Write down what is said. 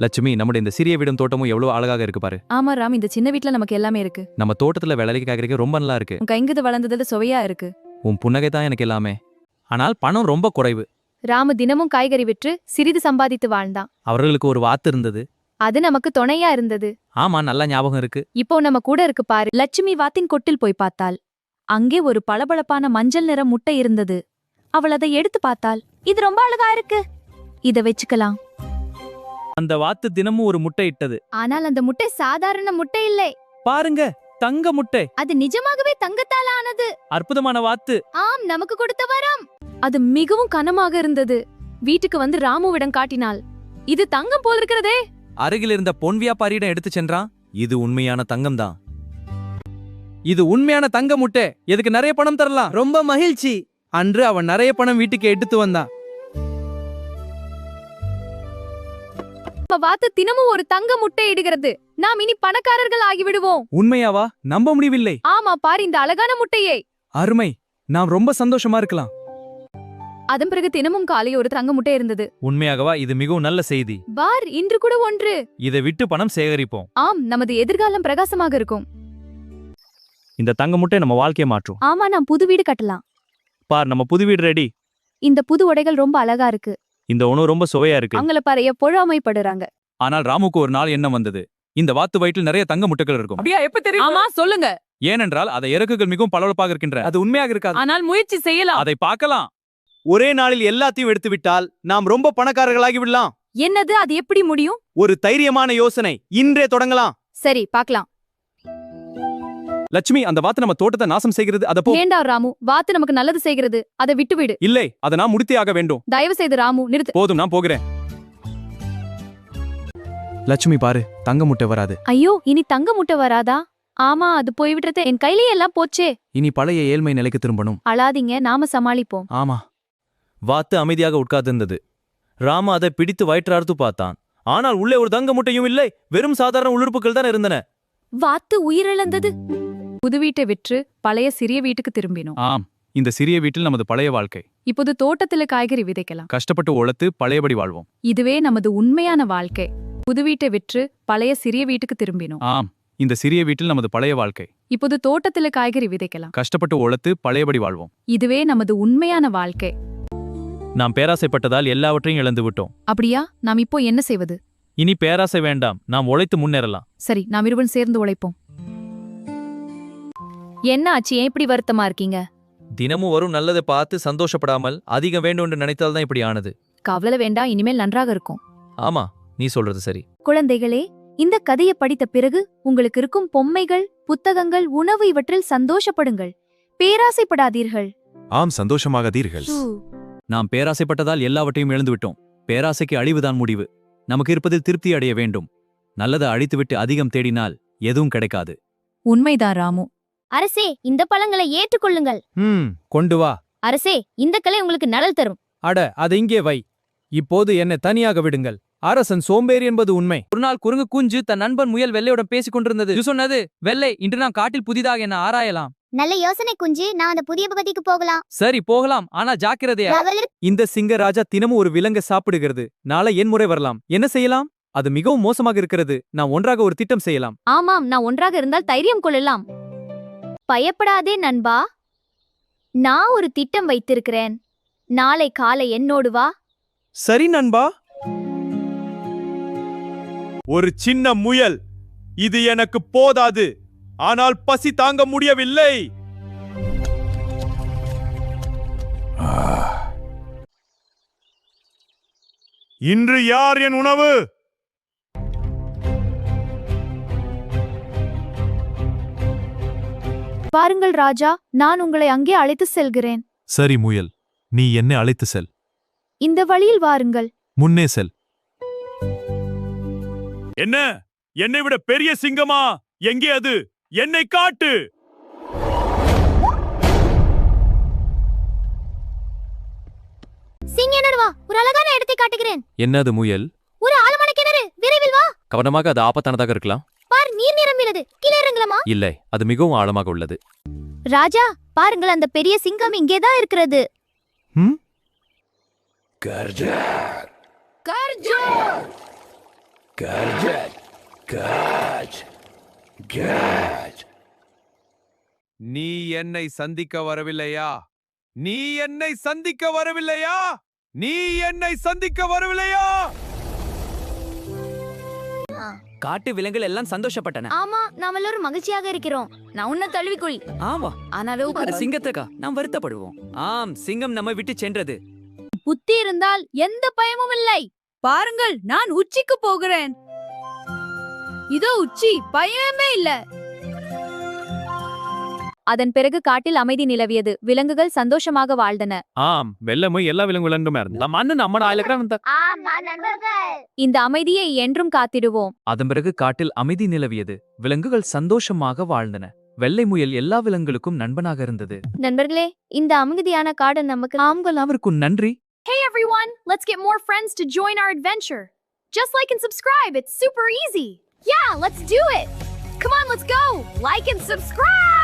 லட்சுமி, நம்முடைய இந்த சிறிய வீடும் தோட்டமும் எவ்வளவு அழகாக இருக்கு பாரு. ஆமா ராம், இந்த சின்ன வீட்ல நமக்கு எல்லாமே இருக்கு. நம்ம தோட்டத்துல விளைவிக்க காய்கறிகள் ரொம்ப நல்லா இருக்கு. உன் கைங்குது வளர்ந்தது சுவையா இருக்கு. உன் புன்னகை தான் எனக்கு எல்லாமே. ஆனால் பணம் ரொம்ப குறைவு. ராமு தினமும் காய்கறி விற்று சிறிது சம்பாதித்து வாழ்ந்தான். அவர்களுக்கு ஒரு வாத்து இருந்தது. அது நமக்கு துணையா இருந்தது. ஆமா, நல்லா ஞாபகம் இருக்கு. இப்போ நம்ம கூட இருக்கு பாரு. லட்சுமி வாத்தின் கொட்டில் போய் பார்த்தாள். அங்கே ஒரு பளபளப்பான மஞ்சள் நிற முட்டை இருந்தது. அவள் அதை எடுத்து பார்த்தாள். இது ரொம்ப அழகா இருக்கு, இத வச்சுக்கலாம். அந்த வாத்து தினமும் ஒரு முட்டை இட்டது. ஆனால் அந்த முட்டை சாதாரண முட்டை இல்லை. பாருங்க, தங்க முட்டை. அது நிஜமாகவே தங்கத்தால் ஆனது. அற்புதமான வாத்து. ஆம், நமக்கு கொடுத்த வரம். அது மிகவும் கனமாக இருந்தது. வீட்டுக்கு வந்து ராமுவிடம் காட்டினாள். இது தங்கம் போல் இருக்கிறதே. அருகில் இருந்த பொன் வியாபாரியிடம் எடுத்து சென்றான். இது உண்மையான தங்கம் தான். இது உண்மையான தங்க முட்டை. எதுக்கு நிறைய பணம் தரலாம். ரொம்ப மகிழ்ச்சி. அன்று அவன் நிறைய பணம் வீட்டுக்கு எடுத்து வந்தான். வாத்து தினமும் ஒரு தங்க முட்டை இடுகிறது. நாம் இனி பணக்காரர்கள் ஆகிவிடுவோம். உண்மையாவா? நம்ப முடியவில்லை. ஆமா, பார் இந்த அழகான முட்டையை. அருமை. நாம் ரொம்ப சந்தோஷமா இருக்கலாம். அதன் பிறகு தினமும் காலை ஒரு தங்க முட்டை இருந்தது. உண்மையாகவா? இது மிகவும் நல்ல செய்தி. பார், இன்று கூட ஒன்று. இதை விட்டு பணம் சேகரிப்போம். ஆம், நமது எதிர்காலம் பிரகாசமாக இருக்கும். இந்த தங்க முட்டை நம்ம வாழ்க்கையை மாற்றும். ஆமா, நாம் புது வீடு கட்டலாம். பார், நம்ம புது வீடு ரெடி. இந்த புது உடைகள் ரொம்ப அழகா இருக்கு. இந்த உணவு ரொம்ப சுவையா இருக்கு. அவங்கள பாரு, பொழாமைப்படுறாங்க. ஆனால் ராமுக்கு ஒரு நாள் எண்ணம் வந்தது. இந்த வாத்து வயிற்றில் நிறைய தங்க முட்டைகள் இருக்கும். அப்படியா? எப்ப தெரியும்? ஆமா, சொல்லுங்க. ஏனென்றால் அதை இறக்குகள் மிகவும் பளபளப்பாக இருக்கின்ற. அது உண்மையாக இருக்காது. ஆனால் முயற்சி செய்யலாம். அதை பார்க்கலாம். ஒரே நாளில் எல்லாத்தையும் எடுத்து விட்டால் நாம் ரொம்ப பணக்காரர்களாகி விடலாம். என்னது? அது எப்படி முடியும்? ஒரு தைரியமான யோசனை. இன்றே தொடங்கலாம். சரி, பார்க்கலாம். லட்சுமி, அந்த வாத்து நம்ம தோட்டத்தை நாசம் செய்கிறது. அத போ. வேண்டா ராமு, வாத்து நமக்கு நல்லது செய்கிறது. அதை விட்டுவிடு. இல்லை, அதை நான் முடித்தே ஆக வேண்டும். தயவு செய்து ராமு, நிறுத்து. போதும், நான் போகிறேன். லட்சுமி, பாரு, தங்க முட்டை வராது. ஐயோ, இனி தங்க முட்டை வராதா? ஆமா, அது போய்விட்டது. என் கையிலே எல்லாம் போச்சே. இனி பழைய ஏழ்மை நிலைக்கு திரும்பணும். அழாதீங்க, நாம சமாளிப்போம். ஆமா. வாத்து அமைதியாக உட்கார்ந்திருந்தது. ராம அதை பிடித்து வயிற்றார்த்து பார்த்தான். ஆனால் உள்ளே ஒரு தங்க முட்டையும் இல்லை. வெறும் சாதாரண உள்ளுறுப்புகள் தான் இருந்தன. வாத்து உயிரிழந்தது. புது வீட்டை விற்று பழைய சிறிய வீட்டுக்கு திரும்பினோம். ஆம், இந்த சிறிய வீட்டில் நமது பழைய வாழ்க்கை. இப்போது தோட்டத்துல காய்கறி விதைக்கலாம். கஷ்டப்பட்டு உழைத்து பழையபடி வாழ்வோம். இதுவே நமது உண்மையான வாழ்க்கை. புது வீட்டை விற்று பழைய சிறிய வீட்டுக்கு திரும்பினோம். ஆம், இந்த சிறிய வீட்டில் நமது பழைய வாழ்க்கை. இப்போது தோட்டத்துல காய்கறி விதைக்கலாம். கஷ்டப்பட்டு உழைத்து பழையபடி வாழ்வோம். இதுவே நமது உண்மையான வாழ்க்கை. நாம் பேராசைப்பட்டதால் எல்லாவற்றையும் இழந்து விட்டோம். அப்படியா? நாம் இப்போ என்ன செய்வது? இனி பேராசை வேண்டாம். நாம் உழைத்து முன்னேறலாம். சரி, நாம் இருவரும் சேர்ந்து உழைப்போம். என்ன ஆச்சு? ஏன் இப்படி வருத்தமா இருக்கீங்க? தினமும் வரும் நல்லதை பார்த்து சந்தோஷப்படாமல் அதிகம் வேண்டும் என்று நினைத்தால் தான் இப்படி ஆனது. கவலை வேண்டாம், இனிமேல் நன்றாக இருக்கும். ஆமா, நீ சொல்றது சரி. குழந்தைகளே, இந்த கதையை படித்த பிறகு உங்களுக்கு இருக்கும் பொம்மைகள், புத்தகங்கள், உணவு இவற்றில் சந்தோஷப்படுங்கள். பேராசைப்படாதீர்கள். ஆம், சந்தோஷமாகாதீர்கள். நாம் பேராசைப்பட்டதால் எல்லாவற்றையும் இழந்து விட்டோம். பேராசைக்கு அழிவுதான் முடிவு. நமக்கு இருப்பதில் திருப்தி அடைய வேண்டும். நல்லதை அழித்துவிட்டு அதிகம் தேடினால் எதுவும் கிடைக்காது. உண்மைதான் ராமு. அரசே, இந்த பழங்களை ஏற்றுக்கொள்ளுங்கள். கொண்டு வா. அரசே, இந்த கலை உங்களுக்கு நலல் தரும். அட, அதை இங்கே வை. இப்போது என்னை தனியாக விடுங்கள். அரசன் சோம்பேறி என்பது உண்மை. ஒரு நாள் குரங்கு குஞ்சு தன் நண்பன் முயல் வெள்ளையுடன் பேசிக் கொண்டிருந்தது. இது சொன்னது, வெள்ளை, இன்று நாம் காட்டில் புதிதாக என்ன ஆராயலாம். நல்ல யோசனை குஞ்சு. நான் அந்த புதிய பகுதிக்கு போகலாம். சரி, போகலாம். ஆனா ஜாக்கிரதையா. இந்த சிங்கராஜா தினமும் ஒரு விலங்கை சாப்பிடுகிறது. நாளை என் முறை வரலாம். என்ன செய்யலாம்? அது மிகவும் மோசமாக இருக்கிறது. நாம் ஒன்றாக ஒரு திட்டம் செய்யலாம். ஆமாம், நான் ஒன்றாக இருந்தால் தைரியம் கொள்ளலாம். பயப்படாதே நண்பா, நான் ஒரு திட்டம் வைத்திருக்கிறேன். நாளை காலை என்னோடு வா. சரி நண்பா. ஒரு சின்ன முயல். இது எனக்கு போதாது. ஆனால் பசி தாங்க முடியவில்லை. இன்று யார் என் உணவு? பாருங்கள் ராஜா, நான் உங்களை அங்கே அழைத்து செல்கிறேன். சரி முயல், நீ என்னை அழைத்து செல். இந்த வழியில் வாருங்கள். முன்னே செல். என்ன? என்னை விட பெரிய சிங்கமா? எங்கே அது? என்னை காட்டு. சிங்கனோடு வா, ஒரு அழகான இடத்தை காட்டுகிறேன். என்னது முயல்? ஒரு ஆழமான கிணறு, விரைவில் வா. கவனமாக, அது ஆபத்தானதாக இருக்கலாம். பார், நீர் நிரம்பியது. கீழே இறங்கலாமா? இல்லை, அது மிகவும் ஆழமாக உள்ளது. ராஜா, பாருங்கள், அந்த பெரிய சிங்கம் இங்கேதான் இருக்கிறது. நீ என்னை சந்திக்க வரவில்லையா? நீ என்னை சந்திக்க வரவில்லையா? நீ என்னை சந்திக்க வரவில்லையா? காட்டு விலங்குகள் எல்லாம் சந்தோஷப்பட்டன. ஆமா, நாம எல்லாரும் மகிழ்ச்சியாக இருக்கிறோம். நான் உன்னை தழுவிக்கொள். ஆமா, ஆனாவே சிங்கத்துக்கா நாம் வருத்தப்படுவோம். ஆம், சிங்கம் நம்மை விட்டு சென்றது. புத்தி இருந்தால் எந்த பயமும் இல்லை. பாருங்கள், நான் உச்சிக்கு போகிறேன். இதோ உச்சி, பயமே இல்ல. அதன் பிறகு காட்டில் அமைதி நிலவியது. விலங்குகள் சந்தோஷமாக வாழ்ந்தன. ஆம், வெள்ளமும் எல்லா விலங்குகளும் இருந்து நம்ம அண்ணன் நம்ம ஆயிலக்கிற இந்த அமைதியை என்றும் காத்திடுவோம். அதன் பிறகு காட்டில் அமைதி நிலவியது. விலங்குகள் சந்தோஷமாக வாழ்ந்தன. வெள்ளை முயல் எல்லா விலங்குகளுக்கும் நண்பனாக இருந்தது. நண்பர்களே, இந்த அமைதியான காடு நமக்கு ஆம்கள் அவருக்கும் நன்றி. Hey everyone, let's get more friends to join our adventure. Just like and subscribe, it's super easy. Yeah, let's do it. Come on, let's go. Like and subscribe.